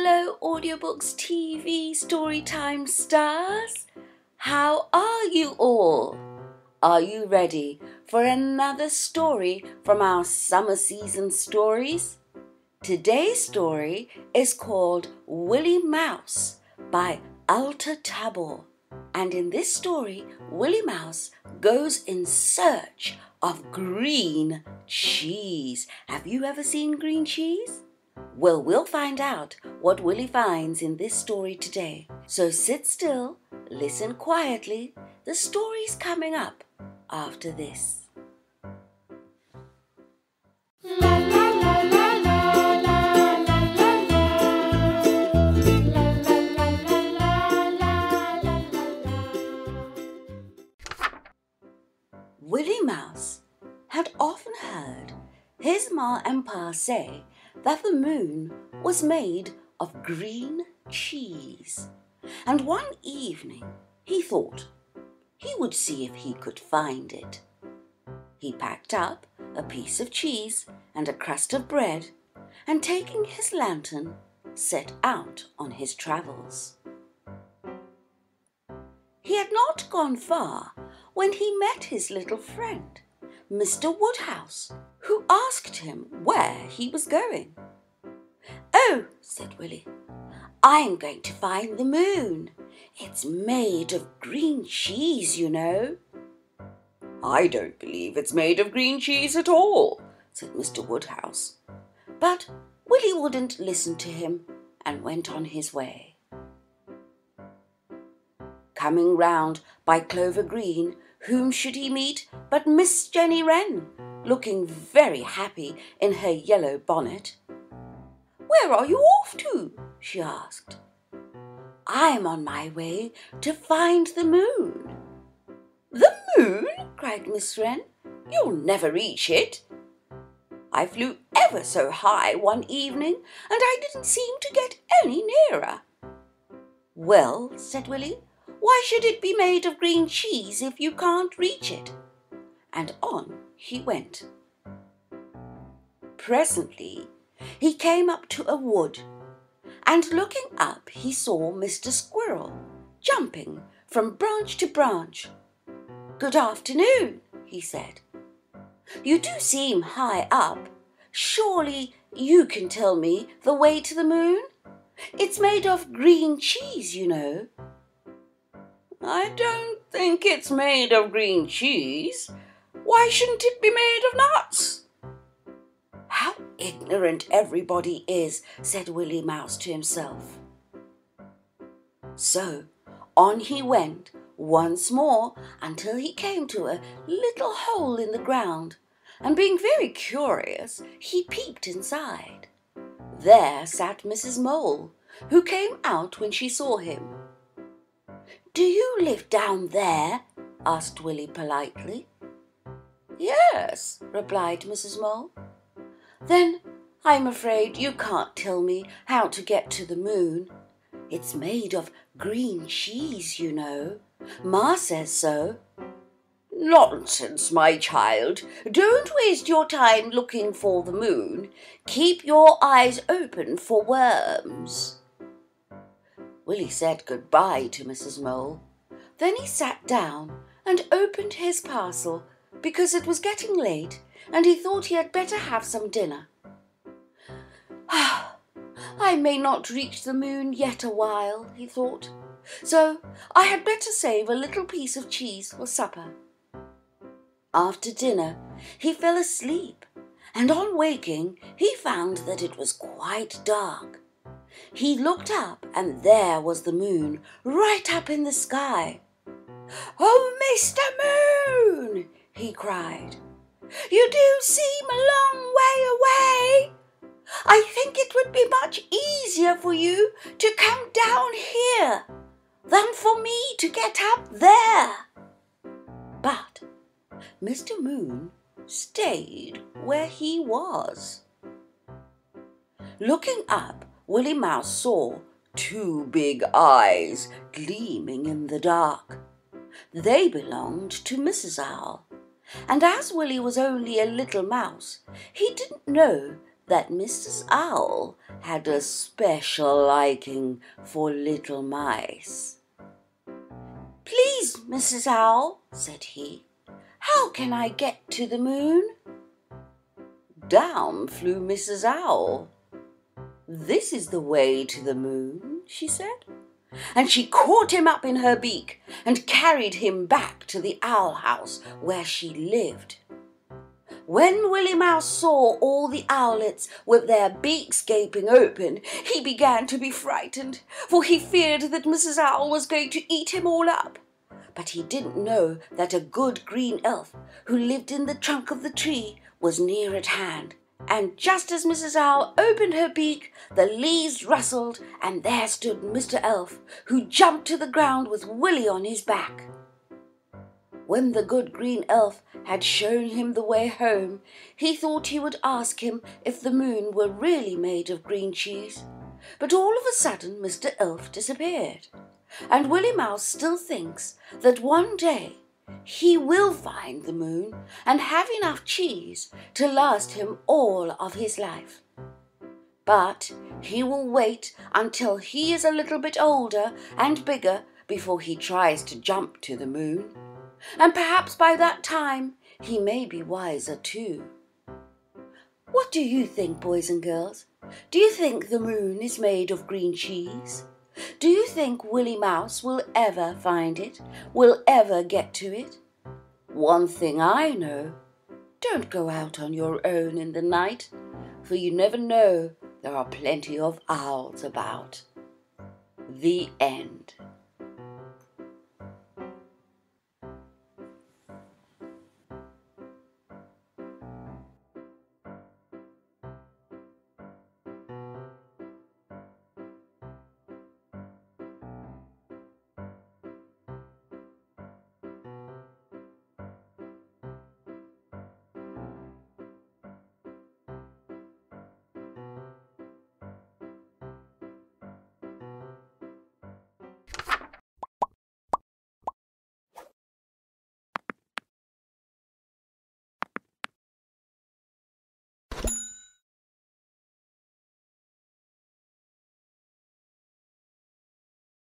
Hello Audiobooks TV Storytime stars! How are you all? Are you ready for another story from our summer season stories? Today's story is called Willie Mouse by Alta Tabor. And in this story, Willie Mouse goes in search of green cheese. Have you ever seen green cheese? Well, we'll find out what Willie finds in this story today. So sit still, listen quietly. The story's coming up after this. La la la la la la la la. Willie Mouse had often heard his ma and pa say that the moon was made of green cheese. And one evening he thought he would see if he could find it. He packed up a piece of cheese and a crust of bread, and taking his lantern, set out on his travels. He had not gone far when he met his little friend, Mr. Woodhouse, who asked him where he was going. "Oh," said Willie, "I'm going to find the moon. It's made of green cheese, you know." "I don't believe it's made of green cheese at all," said Mr. Woodhouse. But Willie wouldn't listen to him and went on his way. Coming round by Clover Green, whom should he meet but Miss Jenny Wren, looking very happy in her yellow bonnet. "Where are you off to?" she asked. "I'm on my way to find the moon." "The moon?" cried Miss Wren. "You'll never reach it." "I flew ever so high one evening, and I didn't seem to get any nearer." "Well," said Willie, "why should it be made of green cheese if you can't reach it?" And on he went. Presently he came up to a wood, and looking up he saw Mr. Squirrel jumping from branch to branch. "Good afternoon," he said. "You do seem high up. Surely you can tell me the way to the moon? It's made of green cheese, you know." "I don't think it's made of green cheese. Why shouldn't it be made of nuts?" "How ignorant everybody is," said Willie Mouse to himself. So on he went once more until he came to a little hole in the ground, and being very curious, he peeped inside. There sat Mrs. Mole, who came out when she saw him. "Do you live down there?" asked Willie politely. "Yes," replied Mrs. Mole. "Then I'm afraid you can't tell me how to get to the moon. It's made of green cheese, you know. Ma says so." "Nonsense, my child. Don't waste your time looking for the moon. Keep your eyes open for worms." Willie said goodbye to Mrs. Mole. Then he sat down and opened his parcel because it was getting late and he thought he had better have some dinner. "I may not reach the moon yet a while," he thought, "so I had better save a little piece of cheese for supper." After dinner he fell asleep, and on waking he found that it was quite dark. He looked up, and there was the moon right up in the sky. "Oh, Mr. Moon!" he cried. "You do seem a long way away. I think it would be much easier for you to come down here than for me to get up there." But Mr. Moon stayed where he was. Looking up, Willie Mouse saw two big eyes gleaming in the dark. They belonged to Mrs. Owl, and as Willie was only a little mouse, he didn't know that Mrs. Owl had a special liking for little mice. "Please, Mrs. Owl," said he, "how can I get to the moon?" Down flew Mrs. Owl. "This is the way to the moon," she said, and she caught him up in her beak and carried him back to the owl house where she lived. When Willie Mouse saw all the owlets with their beaks gaping open, he began to be frightened, for he feared that Mrs. Owl was going to eat him all up. But he didn't know that a good green elf who lived in the trunk of the tree was near at hand. And just as Mrs. Owl opened her beak, the leaves rustled, and there stood Mr. Elf, who jumped to the ground with Willie on his back. When the good green elf had shown him the way home, he thought he would ask him if the moon were really made of green cheese. But all of a sudden Mr. Elf disappeared, and Willie Mouse still thinks that one day he will find the moon and have enough cheese to last him all of his life. But he will wait until he is a little bit older and bigger before he tries to jump to the moon. And perhaps by that time he may be wiser too. What do you think, boys and girls? Do you think the moon is made of green cheese? Do you think Willie Mouse will ever find it, will ever get to it? One thing I know, don't go out on your own in the night, for you never know, there are plenty of owls about. The end.